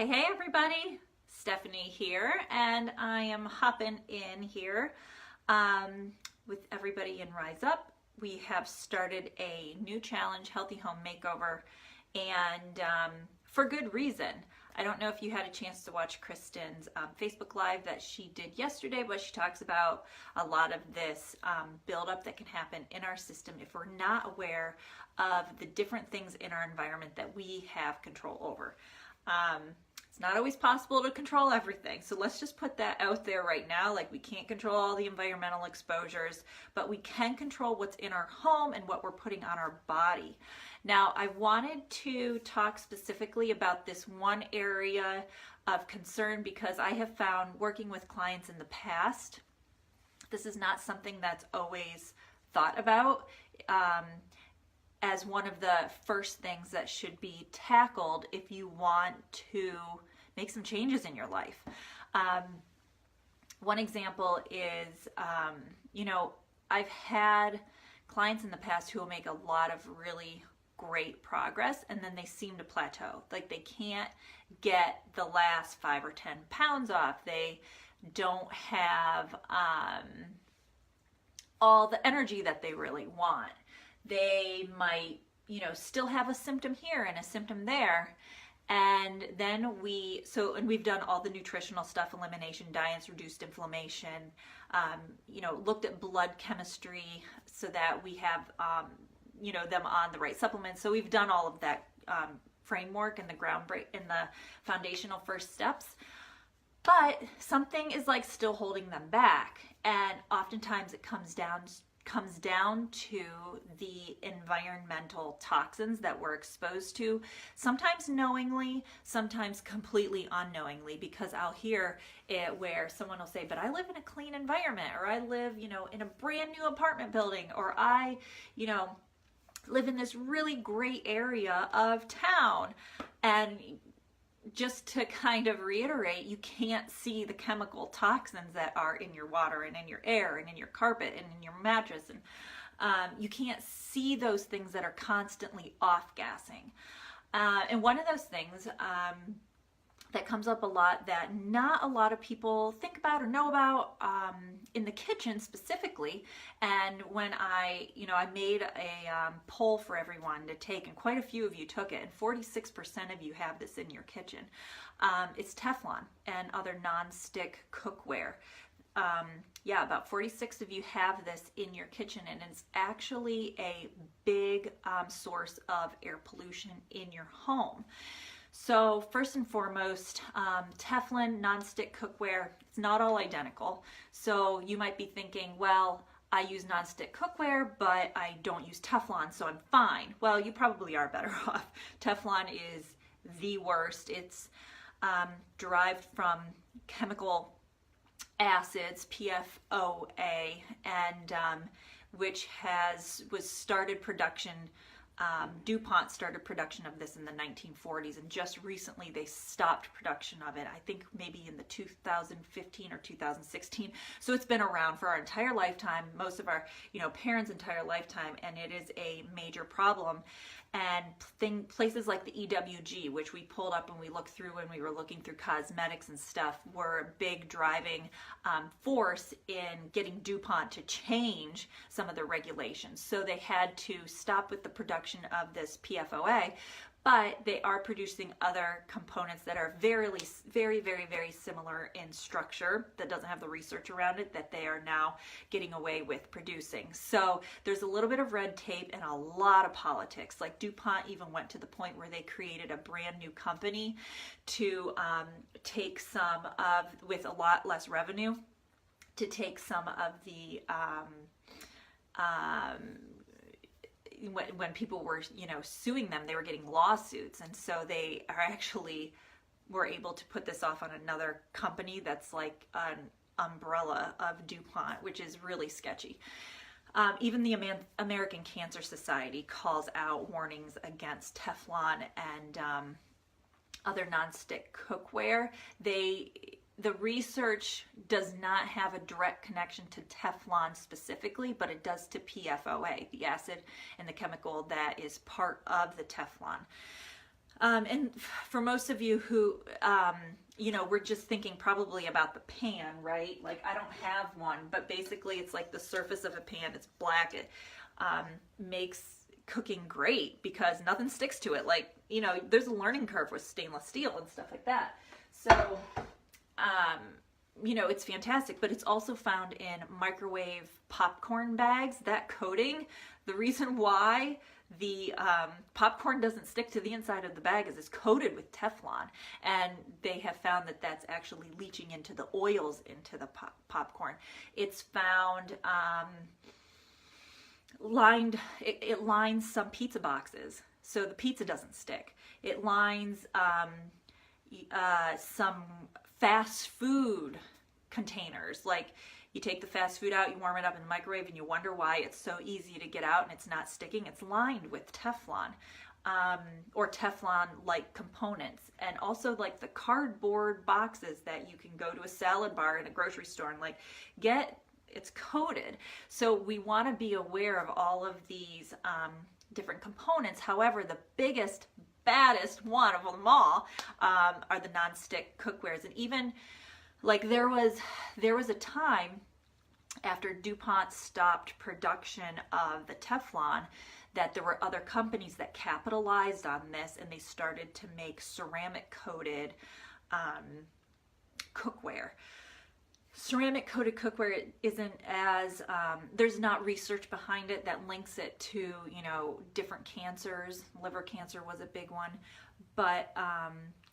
Hey everybody, Stephanie here, and I am hopping in here with everybody in Rise Up. We have started a new challenge, Healthy Home Makeover, and for good reason. I don't know if you had a chance to watch Kristen's Facebook Live that she did yesterday, but she talks about a lot of this buildup that can happen in our system if we're not aware of the different things in our environment that we have control over. It's not always possible to control everything. So let's just put that out there right now. Like, we can't control all the environmental exposures, but we can control what's in our home and what we're putting on our body. Now, I wanted to talk specifically about this one area of concern because I have found working with clients in the past, this is not something that's always thought about as one of the first things that should be tackled if you want to make some changes in your life. One example is, I've had clients in the past who will make a lot of really great progress and then they seem to plateau. Like, they can't get the last 5 or 10 pounds off. They don't have all the energy that they really want. They might, still have a symptom here and a symptom there. And then we've done all the nutritional stuff, elimination diets, reduced inflammation, looked at blood chemistry so that we have, them on the right supplements. So we've done all of that framework and the foundational first steps. But something is like still holding them back. And oftentimes it comes down to the environmental toxins that we're exposed to, sometimes knowingly, sometimes completely unknowingly, because I'll hear it where someone will say, but I live in a clean environment, or I live, in a brand new apartment building, or I, live in this really great area of town. And just to kind of reiterate, you can't see the chemical toxins that are in your water and in your air and in your carpet and in your mattress. And you can't see those things that are constantly off-gassing. And one of those things that comes up a lot that not a lot of people think about or know about in the kitchen specifically. And when I made a poll for everyone to take, and quite a few of you took it, and 46% of you have this in your kitchen. It's Teflon and other non-stick cookware. About 46 of you have this in your kitchen, and it's actually a big source of air pollution in your home. So first and foremost, Teflon non-stick cookware, it's not all identical. So you might be thinking, well, I use non-stick cookware, but I don't use Teflon, so I'm fine. Well, you probably are better off. Teflon is the worst. It's derived from chemical acids, PFOA, and which was started production. DuPont started production of this in the 1940s, and just recently they stopped production of it, I think maybe in the 2015 or 2016. So it's been around for our entire lifetime, most of our parents' entire lifetime, and it is a major problem. And places like the EWG, which we pulled up when we looked through when we were looking through cosmetics and stuff, were a big driving force in getting DuPont to change some of the regulations. So they had to stop with the production of this PFOA, but they are producing other components that are very, very, very, very similar in structure that doesn't have the research around it that they are now getting away with producing. So there's a little bit of red tape and a lot of politics. Like, DuPont even went to the point where they created a brand new company to take some of, with a lot less revenue, to take some of the when people were, suing them, they were getting lawsuits. And so they were able to put this off on another company that's like an umbrella of DuPont, which is really sketchy. Even the American Cancer Society calls out warnings against Teflon and other nonstick cookware. The research does not have a direct connection to Teflon specifically, but it does to PFOA, the acid and the chemical that is part of the Teflon. And for most of you who, we're just thinking probably about the pan, right? Like I don't have one, but basically it's like the surface of a pan. It's black. It makes cooking great because nothing sticks to it. Like, there's a learning curve with stainless steel and stuff like that. So, it's fantastic, but it's also found in microwave popcorn bags. That coating, the reason why the popcorn doesn't stick to the inside of the bag is it's coated with Teflon, and they have found that that's actually leaching into the oils into the popcorn. It's found it lines some pizza boxes, so the pizza doesn't stick. It lines some fast food containers. Like, you take the fast food out, you warm it up in the microwave, and you wonder why it's so easy to get out and it's not sticking. It's lined with Teflon, or Teflon-like components. And also like the cardboard boxes that you can go to a salad bar in a grocery store and it's coated. So we want to be aware of all of these different components. However, the biggest, baddest one of them all are the nonstick cookwares. And even like there was a time after DuPont stopped production of the Teflon that there were other companies that capitalized on this, and they started to make ceramic coated cookware. Ceramic coated cookware isn't as, there's not research behind it that links it to, different cancers. Liver cancer was a big one. But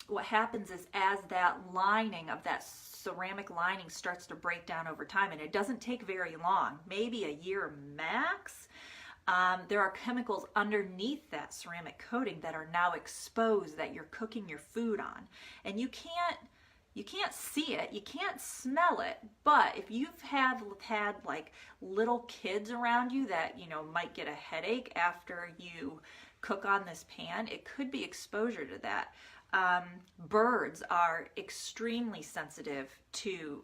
what happens is as that lining of that ceramic lining starts to break down over time, and it doesn't take very long, maybe a year max, there are chemicals underneath that ceramic coating that are now exposed that you're cooking your food on. And you can't see it, you can't smell it, but if you've had like little kids around you that, might get a headache after you cook on this pan, it could be exposure to that. Birds are extremely sensitive to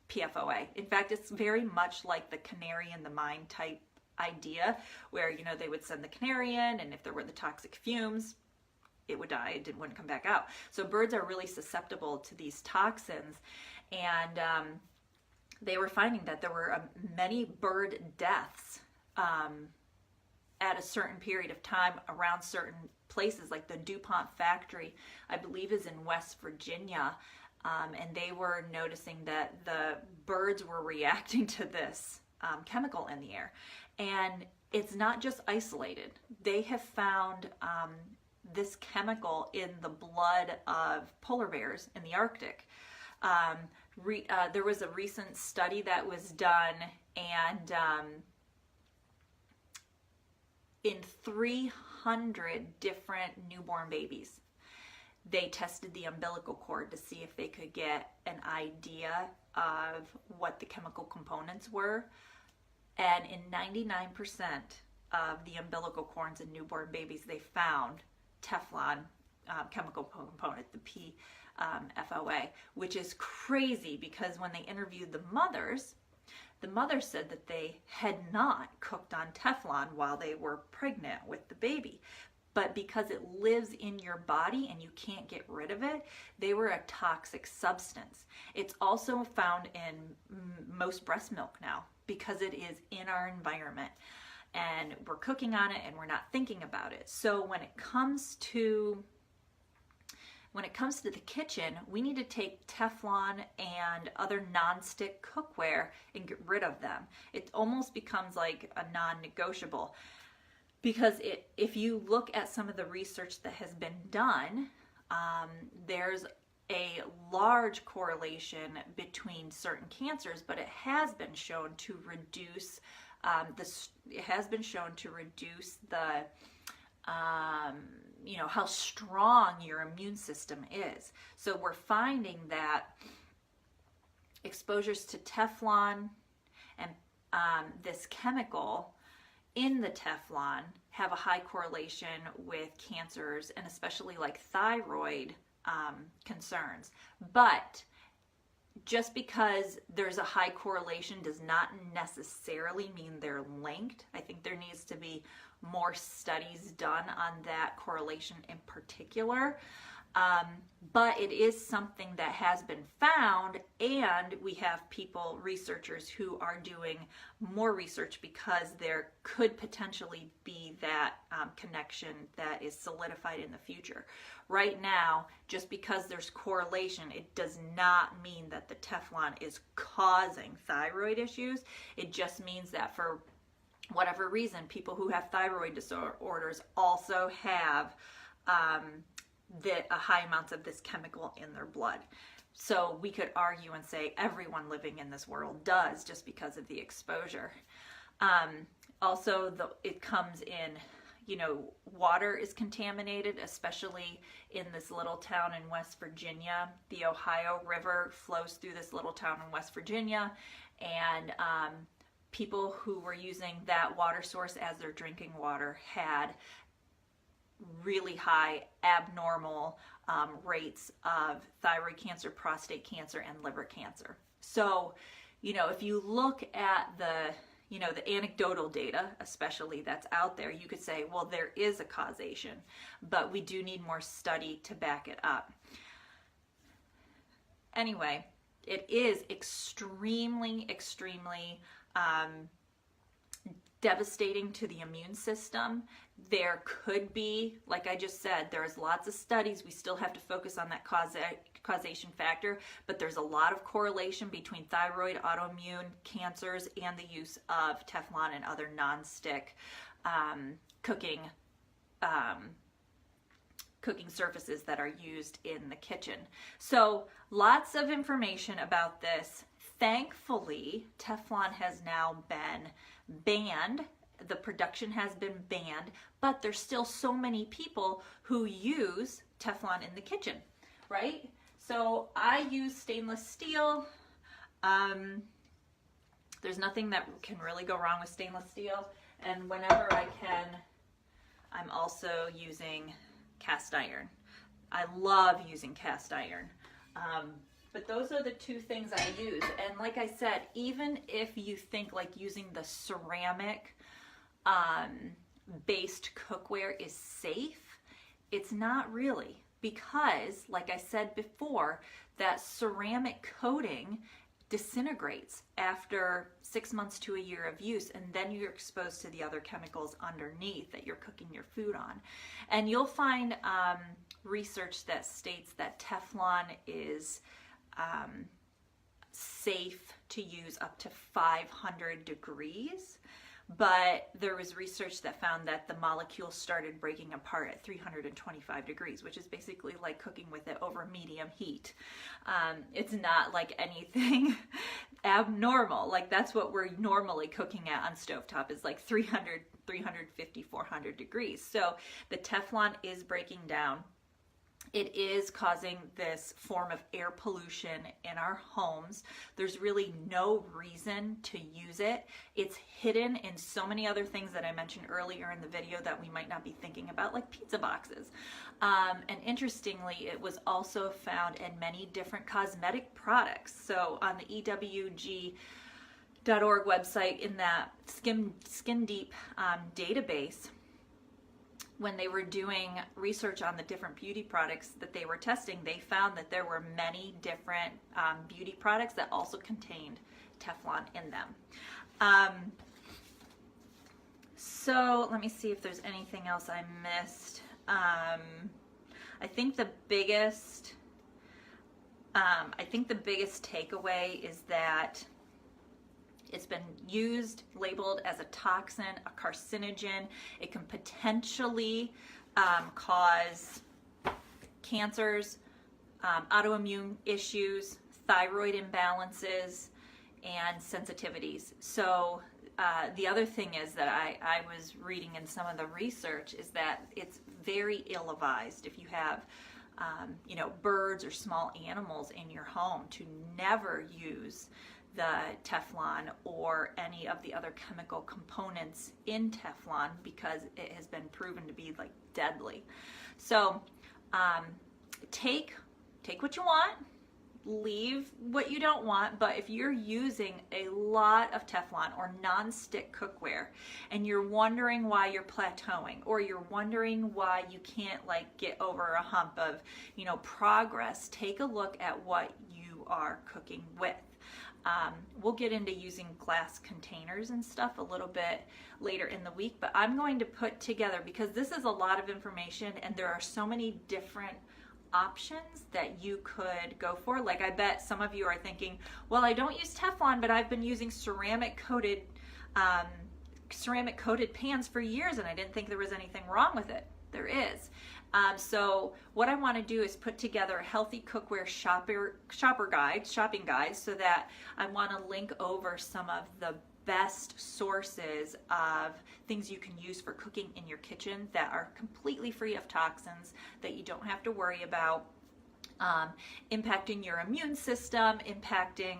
PFOA. In fact, it's very much like the canary in the mine type idea where, they would send the canary in, and if there were the toxic fumes, it would die. It wouldn't come back out. So birds are really susceptible to these toxins, and they were finding that there were many bird deaths at a certain period of time around certain places, like the DuPont factory, I believe is in West Virginia, and they were noticing that the birds were reacting to this chemical in the air. And it's not just isolated. They have found this chemical in the blood of polar bears in the Arctic. There was a recent study that was done, and in 300 different newborn babies, they tested the umbilical cord to see if they could get an idea of what the chemical components were. And in 99% of the umbilical cords in newborn babies, they found Teflon chemical component, the PFOA, which is crazy because when they interviewed the mothers said that they had not cooked on Teflon while they were pregnant with the baby. But because it lives in your body and you can't get rid of it, they were a toxic substance. It's also found in most breast milk now because it is in our environment. And we're cooking on it and we're not thinking about it. So when it comes to the kitchen, we need to take Teflon and other non-stick cookware and get rid of them. It almost becomes like a non-negotiable, because if you look at some of the research that has been done, there's a large correlation between certain cancers, but it has been shown to reduce the how strong your immune system is. So we're finding that exposures to Teflon and this chemical in the Teflon have a high correlation with cancers, and especially like thyroid concerns. But just because there's a high correlation does not necessarily mean they're linked. I think there needs to be more studies done on that correlation in particular. But it is something that has been found, and we have people, researchers, who are doing more research because there could potentially be that connection that is solidified in the future. Right now, just because there's correlation, it does not mean that the Teflon is causing thyroid issues. It just means that for whatever reason, people who have thyroid disorders also have a high amounts of this chemical in their blood. So we could argue and say everyone living in this world does, just because of the exposure. Also, it comes in, water is contaminated, especially in this little town in West Virginia. The Ohio River flows through this little town in West Virginia, and people who were using that water source as their drinking water had really high abnormal rates of thyroid cancer, prostate cancer, and liver cancer. So, if you look at the anecdotal data, especially that's out there, you could say, well, there is a causation, but we do need more study to back it up. Anyway, it is extremely, extremely devastating to the immune system. There could be, like I just said, there's lots of studies. We still have to focus on that causation factor, but there's a lot of correlation between thyroid, autoimmune cancers, and the use of Teflon and other non-stick cooking surfaces that are used in the kitchen. So lots of information about this. Thankfully, Teflon has now been banned. The production has been banned, but there's still so many people who use Teflon in the kitchen, right? So I use stainless steel. There's nothing that can really go wrong with stainless steel. And whenever I can, I'm also using cast iron. I love using cast iron. But those are the two things I use. And like I said, even if you think like using the ceramic based cookware is safe, it's not really, because like I said before, that ceramic coating disintegrates after 6 months to a year of use, and then you're exposed to the other chemicals underneath that you're cooking your food on. And you'll find research that states that Teflon is safe to use up to 500 degrees, but there was research that found that the molecules started breaking apart at 325 degrees, which is basically like cooking with it over medium heat. It's not like anything abnormal. Like that's what we're normally cooking at on stovetop, is like 300, 350, 400 degrees. So the Teflon is breaking down. It is causing this form of air pollution in our homes. There's really no reason to use it. It's hidden in so many other things that I mentioned earlier in the video that we might not be thinking about, like pizza boxes. And interestingly, it was also found in many different cosmetic products. So on the EWG.org website, in that Skin Deep database, when they were doing research on the different beauty products that they were testing, they found that there were many different beauty products that also contained Teflon in them. So let me see if there's anything else I missed. I think the biggest takeaway is that it's been used, labeled as a toxin, a carcinogen. It can potentially cause cancers, autoimmune issues, thyroid imbalances, and sensitivities. So the other thing is that I was reading in some of the research is that it's very ill-advised if you have birds or small animals in your home to never use the Teflon or any of the other chemical components in Teflon, because it has been proven to be like deadly. So take what you want, leave what you don't want, but if you're using a lot of Teflon or non-stick cookware and you're wondering why you're plateauing, or you're wondering why you can't like get over a hump of, you know, progress, take a look at what you are cooking with. We'll get into using glass containers and stuff a little bit later in the week, but I'm going to put together, because this is a lot of information and there are so many different options that you could go for. Like, I bet some of you are thinking, well, I don't use Teflon, but I've been using ceramic coated pans for years and I didn't think there was anything wrong with it. There is. So what I want to do is put together a healthy cookware shopping guide, so that I want to link over some of the best sources of things you can use for cooking in your kitchen that are completely free of toxins, that you don't have to worry about impacting your immune system, impacting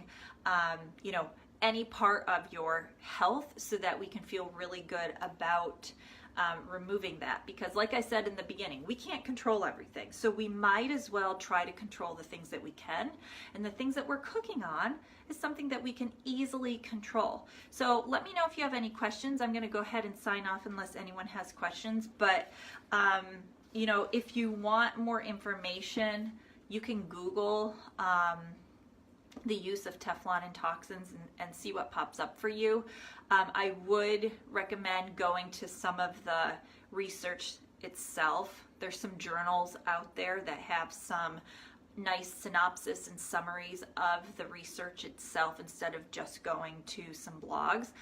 you know, any part of your health, so that we can feel really good about removing that. Because like I said in the beginning, we can't control everything, so we might as well try to control the things that we can, and the things that we're cooking on is something that we can easily control. So let me know if you have any questions. I'm going to go ahead and sign off unless anyone has questions, but you know, if you want more information, you can Google the use of Teflon and toxins and see what pops up for you. I would recommend going to some of the research itself. There's some journals out there that have some nice synopsis and summaries of the research itself, instead of just going to some blogs.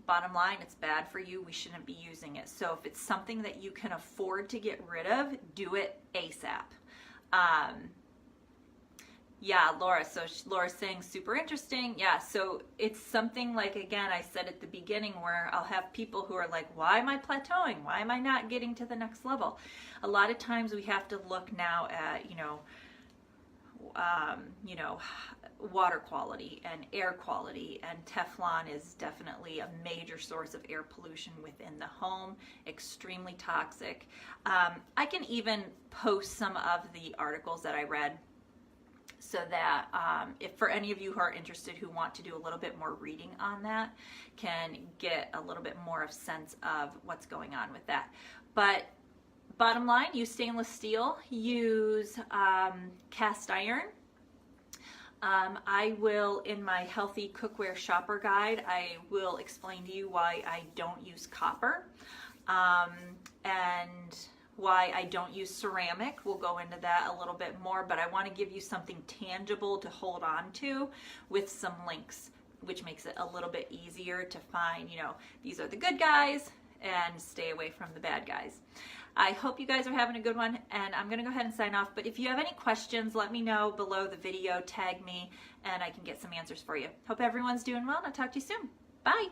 Bottom line, it's bad for you. We shouldn't be using it. So if it's something that you can afford to get rid of, do it ASAP. Yeah, Laura, so Laura's saying super interesting. Yeah, so it's something like, again, I said at the beginning, where I'll have people who are like, why am I plateauing? Why am I not getting to the next level? A lot of times we have to look now at, you know, water quality and air quality, and Teflon is definitely a major source of air pollution within the home, extremely toxic. I can even post some of the articles that I read, so that if for any of you who are interested, who want to do a little bit more reading on that, can get a little bit more of sense of what's going on with that. But bottom line, use stainless steel, use cast iron. I will, in my healthy cookware shopper guide, I will explain to you why I don't use copper, and why I don't use ceramic. We'll go into that a little bit more, but I want to give you something tangible to hold on to with some links, which makes it a little bit easier to find, you know, these are the good guys and stay away from the bad guys. I hope you guys are having a good one, and I'm going to go ahead and sign off. But if you have any questions, let me know below the video, tag me, and I can get some answers for you. Hope everyone's doing well, and I'll talk to you soon. Bye.